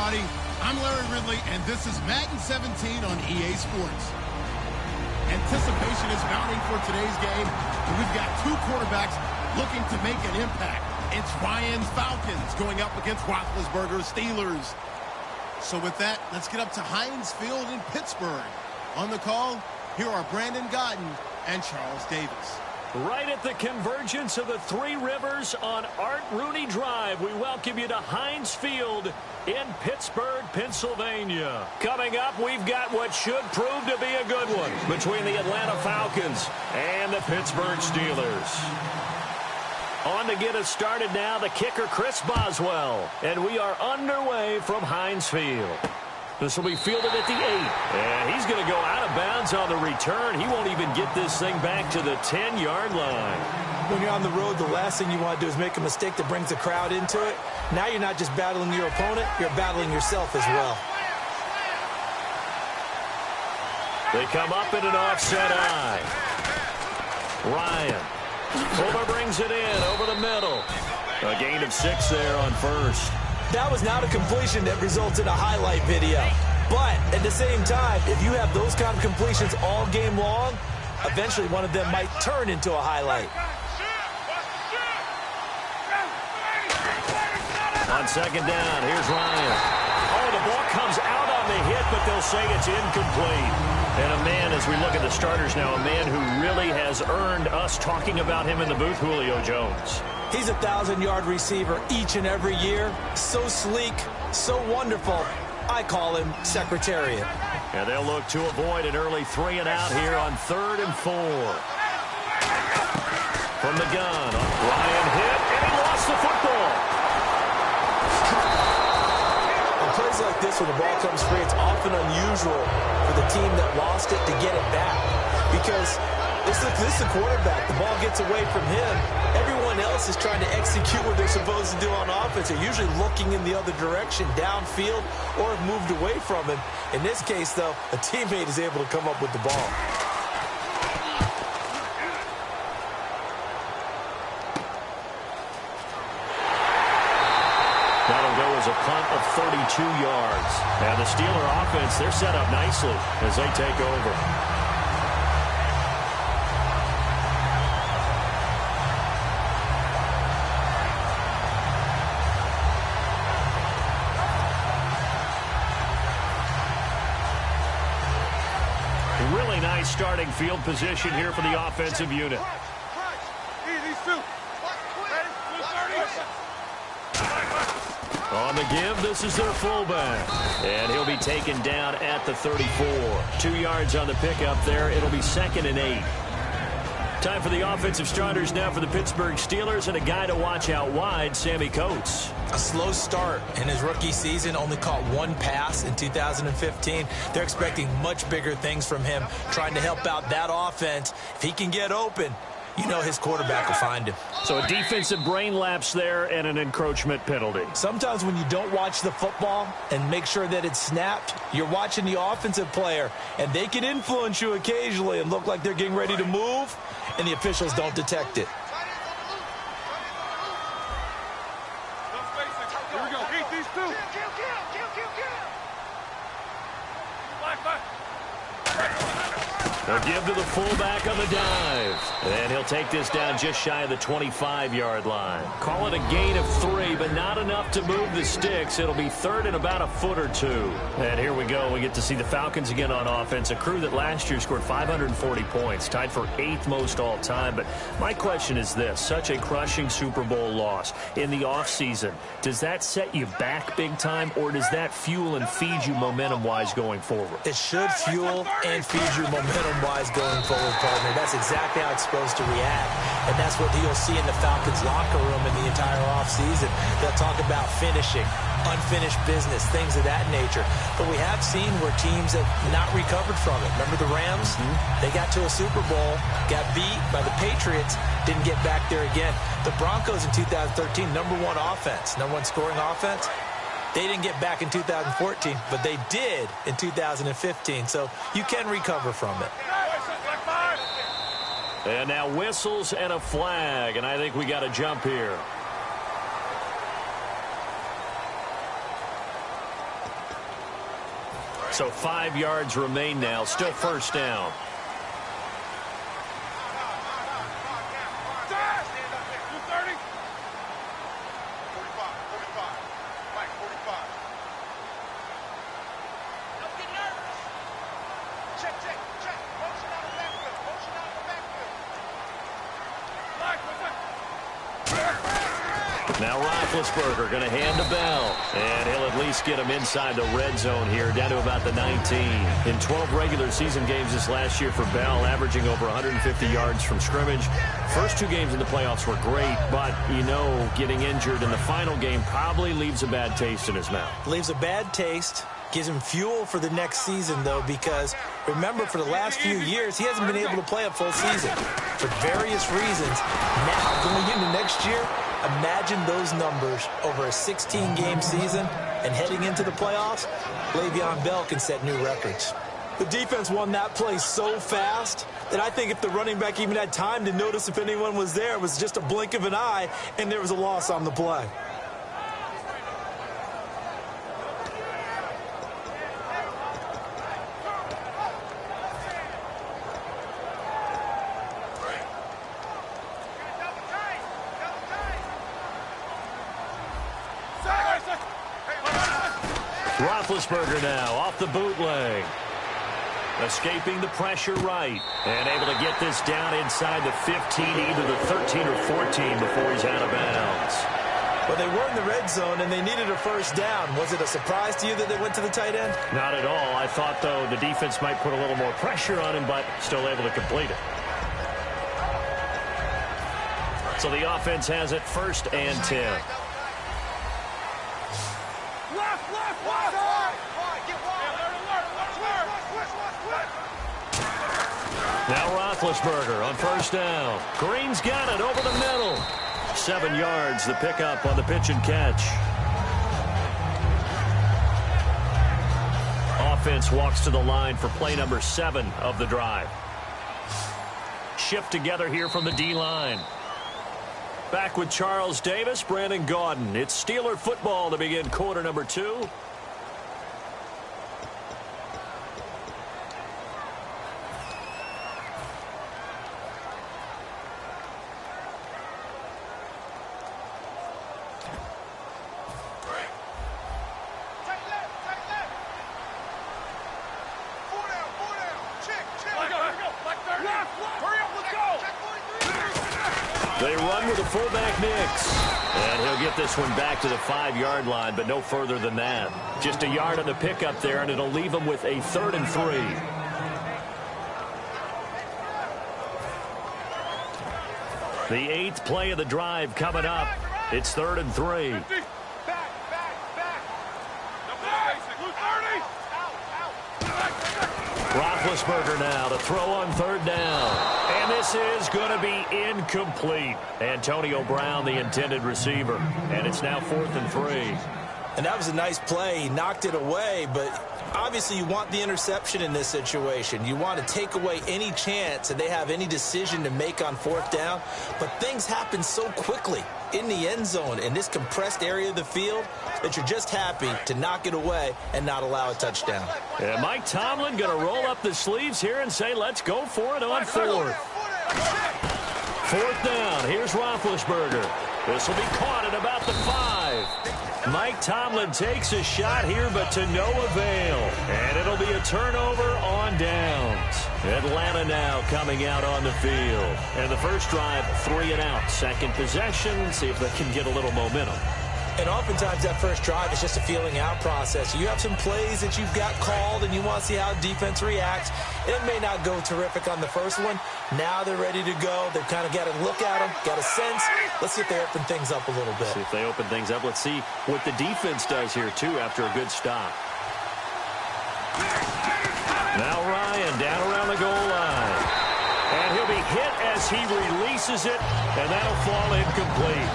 everybody. I'm Larry Ridley, and this is Madden 17 on EA Sports. Anticipation is mounting for today's game, and we've got two quarterbacks looking to make an impact. It's Ryan's Falcons going up against Roethlisberger's Steelers. So with that, let's get up to Heinz Field in Pittsburgh. On the call, here are Brandon Gaudin and Charles Davis. Right at the convergence of the Three Rivers on Art Rooney Drive, we welcome you to Heinz Field in Pittsburgh, Pennsylvania. Coming up, we've got what should prove to be a good one between the Atlanta Falcons and the Pittsburgh Steelers. On to get us started now, the kicker, Chris Boswell. And we are underway from Heinz Field. This will be fielded at the 8. And he's going to go out of bounds on the return. He won't even get this thing back to the 10-yard line. When you're on the road, the last thing you want to do is make a mistake that brings the crowd into it. Now you're not just battling your opponent, you're battling yourself as well. They come up in an offset eye. Ryan. Fuller brings it in over the middle. A gain of 6 there on first. That was not a completion that results in a highlight video. But at the same time, if you have those kind of completions all game long, eventually one of them might turn into a highlight. On second down, here's Ryan. Oh, the ball comes out on the hit, but they'll say it's incomplete. And a man, as we look at the starters now, a man who really has earned us talking about him in the booth, Julio Jones. He's a 1,000-yard receiver each and every year. So sleek, so wonderful. I call him Secretariat. And they'll look to avoid an early 3 and out here on 3rd and 4. From the gun, Ryan hit, and he lost the football. On plays like this, when the ball comes free, it's often unusual for the team that lost it to get it back. Because this is the quarterback. The ball gets away from him. Everyone else is trying to execute what they're supposed to do on offense. They're usually looking in the other direction, downfield, or have moved away from him. In this case, though, a teammate is able to come up with the ball. That'll go as a punt of 32 yards. And the Steeler offense, they're set up nicely as they take over. Really nice starting field position here for the offensive unit. On the give, this is their fullback. And he'll be taken down at the 34. 2 yards on the pickup there. It'll be 2nd and 8. Time for the offensive starters now for the Pittsburgh Steelers, and a guy to watch out wide, Sammy Coates. A slow start in his rookie season, only caught 1 pass in 2015. They're expecting much bigger things from him, trying to help out that offense. If he can get open, you know his quarterback will find him. So a defensive brain lapse there and an encroachment penalty. Sometimes when you don't watch the football and make sure that it's snapped, you're watching the offensive player, and they can influence you occasionally and look like they're getting ready to move, and the officials don't detect it. Here we go. Beat these two. They'll give to the fullback on the dive. And he'll take this down just shy of the 25-yard line. Call it a gain of 3, but not enough to move the sticks. It'll be 3rd and about a foot or 2. And here we go. We get to see the Falcons again on offense, a crew that last year scored 540 points, tied for 8th most all time. But my question is this, such a crushing Super Bowl loss in the offseason, does that set you back big time, or does that fuel and feed you momentum-wise going forward? It should fuel and feed you momentum-wise going forward, partner. That's exactly how it's supposed to react, and that's what you'll see in the Falcons locker room in the entire offseason. They'll talk about finishing, unfinished business, things of that nature. But we have seen where teams have not recovered from it. Remember the Rams? They got to a Super Bowl, got beat by the Patriots, didn't get back there again. The Broncos in 2013, #1 offense, #1 scoring offense. They didn't get back in 2014, but they did in 2015, so you can recover from it. And now whistles and a flag, and I think we got a jump here. So 5 yards remain now. Still first down. Now Roethlisberger going to hand to Bell, and he'll at least get him inside the red zone here, down to about the 19. In 12 regular season games this last year for Bell, averaging over 150 yards from scrimmage. First 2 games in the playoffs were great, but, you know, getting injured in the final game probably leaves a bad taste in his mouth. Leaves a bad taste. Gives him fuel for the next season, though, because remember, for the last few years, he hasn't been able to play a full season for various reasons. Now, going into next year, imagine those numbers over a 16-game season, and heading into the playoffs, Le'Veon Bell can set new records. The defense won that play so fast that I think if the running back even had time to notice if anyone was there, it was just a blink of an eye, and there was a loss on the play. Roethlisberger now off the bootleg. Escaping the pressure right. And able to get this down inside the 15, either the 13 or 14 before he's out of bounds. Well, they were in the red zone, and they needed a first down. Was it a surprise to you that they went to the tight end? Not at all. I thought, though, the defense might put a little more pressure on him, but still able to complete it. So the offense has it 1st and 10. Now Roethlisberger on 1st down. Green's got it over the middle. 7 yards, the pickup on the pitch and catch. Offense walks to the line for play number 7 of the drive. Shift together here from the D-line. Back with Charles Davis, Brandon Gaudin. It's Steeler football to begin quarter number 2. They run with a fullback mix. And he'll get this one back to the 5-yard line, but no further than that. Just a yard on the pickup there, and it'll leave him with a 3rd and 3. The 8th play of the drive coming up. It's 3rd and 3. Roethlisberger now to throw on 3rd down. And this is going to be incomplete. Antonio Brown, the intended receiver. And it's now 4th and 3. And that was a nice play. He knocked it away, but obviously you want the interception in this situation. You want to take away any chance that they have any decision to make on 4th down. But things happen so quickly in the end zone in this compressed area of the field that you're just happy to knock it away and not allow a touchdown. Yeah, Mike Tomlin going to roll up the sleeves here and say, let's go for it on 4th. 4th down. Here's Roethlisberger. This will be caught at about the 5. Mike Tomlin takes a shot here, but to no avail. And it'll be a turnover on downs. Atlanta now coming out on the field. And the first drive, 3 and out. Second possession, see if they can get a little momentum. And oftentimes that first drive is just a feeling out process. You have some plays that you've got called and you want to see how defense reacts. It may not go terrific on the first one. Now they're ready to go. They've kind of got a look at them, got a sense. Let's see if they open things up a little bit. See if they open things up. Let's see what the defense does here, too, after a good stop. Now Ryan down around the goal line. And he'll be hit as he releases it, and that'll fall incomplete.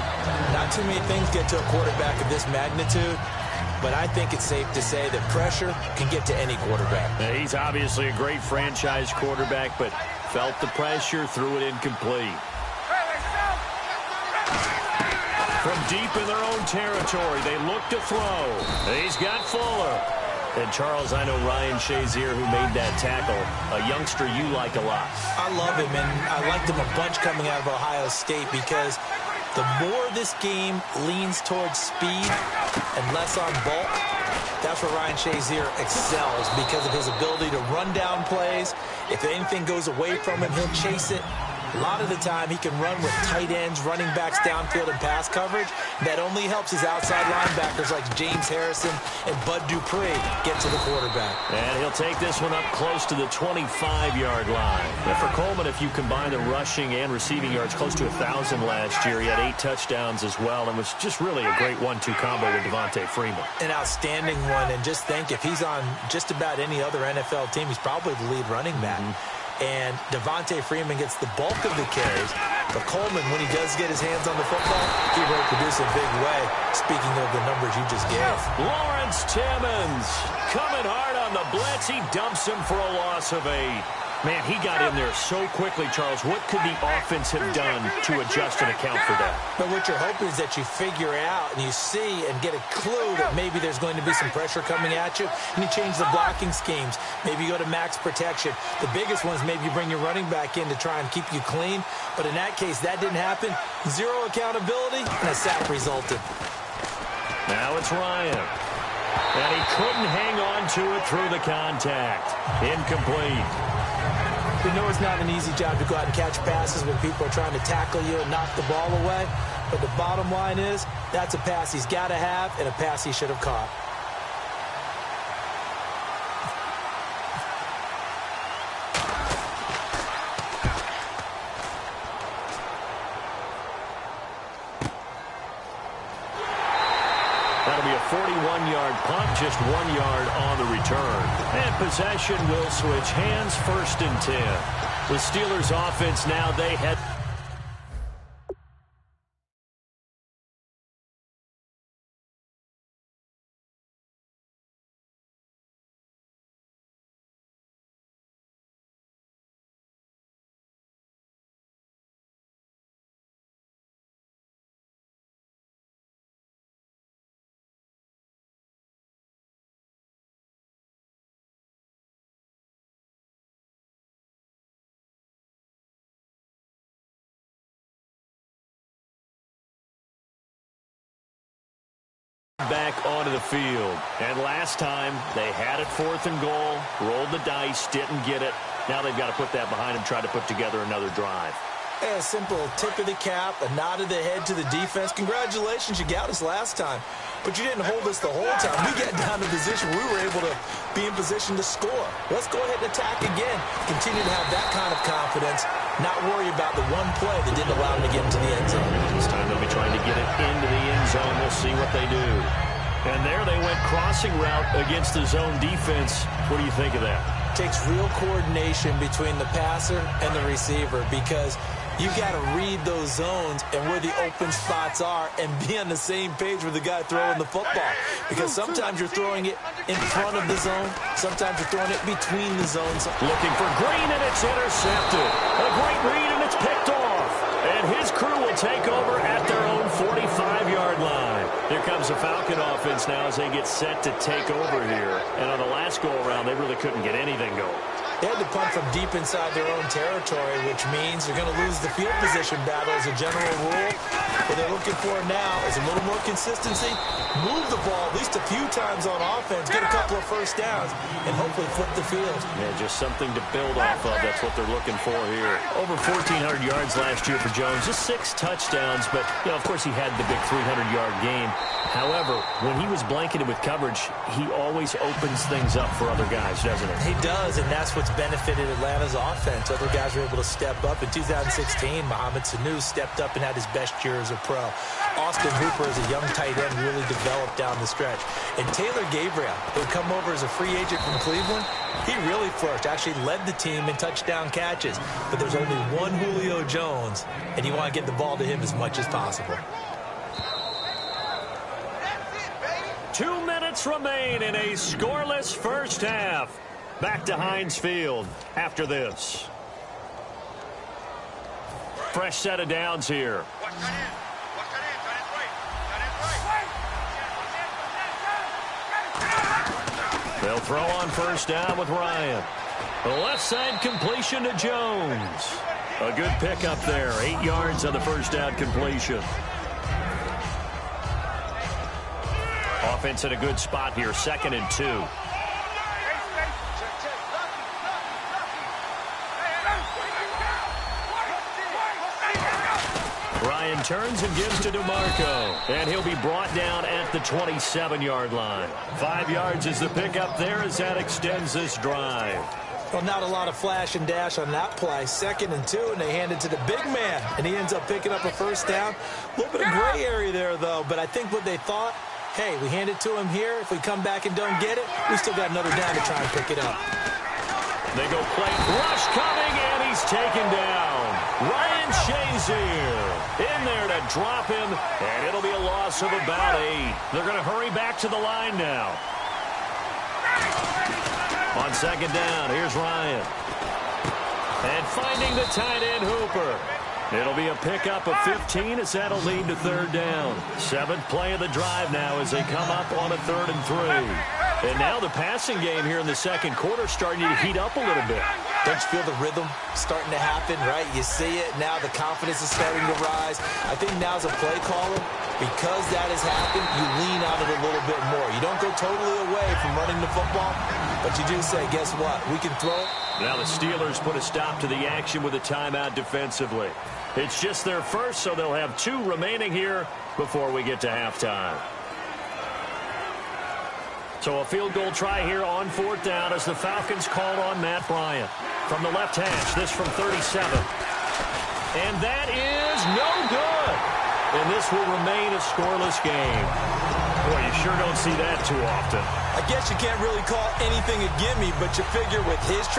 Not too many things get to a quarterback of this magnitude, but I think it's safe to say that pressure can get to any quarterback. Now, he's obviously a great franchise quarterback, but felt the pressure, threw it incomplete. From deep in their own territory, they look to throw. He's got Fuller. And, Charles, I know Ryan Shazier, who made that tackle, a youngster you like a lot. I love him, and I liked him a bunch coming out of Ohio State because the more this game leans towards speed and less on bulk, that's where Ryan Shazier excels because of his ability to run down plays. If anything goes away from him, he'll chase it. A lot of the time, he can run with tight ends, running backs downfield, and pass coverage. That only helps his outside linebackers like James Harrison and Bud Dupree get to the quarterback. And he'll take this one up close to the 25-yard line. And for Coleman, if you combine the rushing and receiving yards, close to 1,000 last year. He had 8 touchdowns as well and was just really a great 1-2 combo with Devontae Freeman. An outstanding one, and just think, if he's on just about any other NFL team, he's probably the lead running back. And Devontae Freeman gets the bulk of the carries. But Coleman, when he does get his hands on the football, he will produce a big way, speaking of the numbers you just gave. Lawrence Timmons coming hard on the blitz. He dumps him for a loss of 8. Man, he got in there so quickly, Charles. What could the offense have done to adjust and account for that? But what you're hoping is that you figure out and you see and get a clue that maybe there's going to be some pressure coming at you, and you change the blocking schemes. Maybe you go to max protection. The biggest one is maybe you bring your running back in to try and keep you clean. But in that case, that didn't happen. 0 accountability, and a sack resulted. Now it's Ryan. And he couldn't hang on to it through the contact. Incomplete. We know it's not an easy job to go out and catch passes when people are trying to tackle you and knock the ball away. But the bottom line is, that's a pass he's got to have and a pass he should have caught. That'll be a 41-yard punt, just 1 yard on the return. And possession will switch hands, 1st and 10. The Steelers offense now, they head. Back onto the field. And last time, they had it 4th and goal, rolled the dice, didn't get it. Now they've got to put that behind them, try to put together another drive. A simple tip of the cap, a nod of the head to the defense. Congratulations, you got us last time. But you didn't hold us the whole time. We got down to position. We were able to be in position to score. Let's go ahead and attack again. Continue to have that kind of confidence. Not worry about the one play that didn't allow them to get into the end zone. This time they'll be trying to get it into the end zone. We'll see what they do. And there they went crossing route against the zone defense. What do you think of that? Takes real coordination between the passer and the receiver because you've got to read those zones and where the open spots are and be on the same page with the guy throwing the football. Because sometimes you're throwing it in front of the zone. Sometimes you're throwing it between the zones. Looking for Green, and it's intercepted. A great read, and it's picked off. And his crew will take over at their own 45-yard line. Here comes the Falcon offense now as they get set to take over here. And on the last go-around, they really couldn't get anything going. They had to punt from deep inside their own territory, which means they're going to lose the field position battle as a general rule. What they're looking for now is a little more consistency, move the ball at least a few times on offense, get a couple of first downs, and hopefully flip the field. Yeah, just something to build off of. That's what they're looking for here. Over 1,400 yards last year for Jones, just 6 touchdowns, but, you know, of course he had the big 300-yard game. However, when he was blanketed with coverage, he always opens things up for other guys, doesn't he? He does, and that's what's benefited Atlanta's offense. Other guys were able to step up. In 2016, Mohamed Sanu stepped up and had his best year as a pro. Austin Hooper, as a young tight end, really developed down the stretch. And Taylor Gabriel, who had come over as a free agent from Cleveland, he really flourished, actually led the team in touchdown catches. But there's only one Julio Jones, and you want to get the ball to him as much as possible. 2 minutes remain in a scoreless first half. Back to Heinz Field after this. Fresh set of downs here. They'll throw on first down with Ryan. The left side completion to Jones. A good pickup there. 8 yards on the first down completion. Offense in a good spot here. 2nd and 2. Ryan turns and gives to DeMarco. And he'll be brought down at the 27-yard line. 5 yards is the pickup there as that extends this drive. Well, not a lot of flash and dash on that play. 2nd and 2, and they hand it to the big man. And he ends up picking up a first down. A little bit of gray area there, though. But I think what they thought, hey, we hand it to him here. If we come back and don't get it, we still got another down to try and pick it up. They go play rush coming, and he's taken down. Ryan Shazier in there to drop him, and it'll be a loss of about 8. They're going to hurry back to the line now. On 2nd down, here's Ryan. And finding the tight end, Hooper. It'll be a pickup of 15 as that'll lead to 3rd down. 7th play of the drive now as they come up on a 3rd and 3. And now the passing game here in the 2nd quarter starting to heat up a little bit. Don't you feel the rhythm starting to happen, right? You see it. Now the confidence is starting to rise. I think now as a play caller, because that has happened, you lean on it a little bit more. You don't go totally away from running the football, but you do say, guess what? We can throw it. Now the Steelers put a stop to the action with a timeout defensively. It's just their first, so they'll have 2 remaining here before we get to halftime. So a field goal try here on 4th down as the Falcons called on Matt Bryant. From the left hash, this from 37. And that is no good. And this will remain a scoreless game. Boy, you sure don't see that too often. I guess you can't really call anything a gimme, but you figure with his